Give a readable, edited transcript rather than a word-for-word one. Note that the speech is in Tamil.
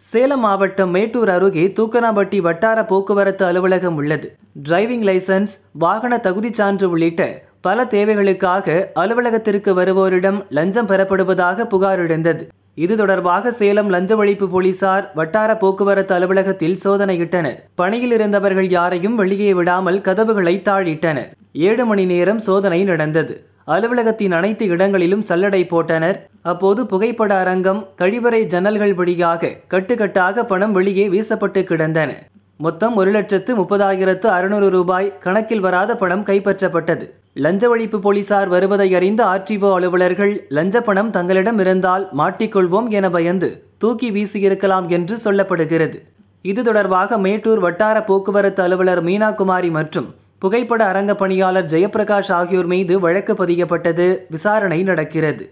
சேலம் மாவட்டம் மேட்டூர் அருகே தூக்கனாம்பட்டி வட்டார போக்குவரத்து அலுவலகம் உள்ளது. டிரைவிங் லைசென்ஸ், வாகன தகுதிச் சான்று உள்ளிட்ட பல தேவைகளுக்காக அலுவலகத்திற்கு வருவோரிடம் லஞ்சம் பெறப்படுவதாக புகார் எழுந்தது. இது தொடர்பாக சேலம் லஞ்ச ஒழிப்பு போலீசார் வட்டார போக்குவரத்து அலுவலகத்தில் சோதனையிட்டனர். பணியில் இருந்தவர்கள் யாரையும் வெளியே விடாமல் கதவுகளை தாழிட்டனர். 7 மணி நேரம் சோதனை நடந்தது. அலுவலகத்தின் அனைத்து இடங்களிலும் சல்லடை போட்டனர். அப்போது புகைப்பட அரங்கம், கழிவறை ஜன்னல்கள் வழியாக கட்டுக்கட்டாக பணம் வெளியே வீசப்பட்டு கிடந்தன. மொத்தம் 1,30,600 ரூபாய் கணக்கில் வராத பணம் கைப்பற்றப்பட்டது. லஞ்ச ஒழிப்பு போலீசார் வருவதை அறிந்த ஆர்டிஓ அலுவலர்கள் லஞ்ச பணம் தங்களிடம் இருந்தால் மாட்டிக்கொள்வோம் என பயந்து தூக்கி வீசியிருக்கலாம் என்று சொல்லப்படுகிறது. இது தொடர்பாக மேட்டூர் வட்டார போக்குவரத்து அலுவலர் மீனாகுமாரி மற்றும் புகைப்பட அரங்க பணியாளர் ஜெயபிரகாஷ் ஆகியோர் மீது வழக்கு பதியப்பட்டது. விசாரணை நடக்கிறது.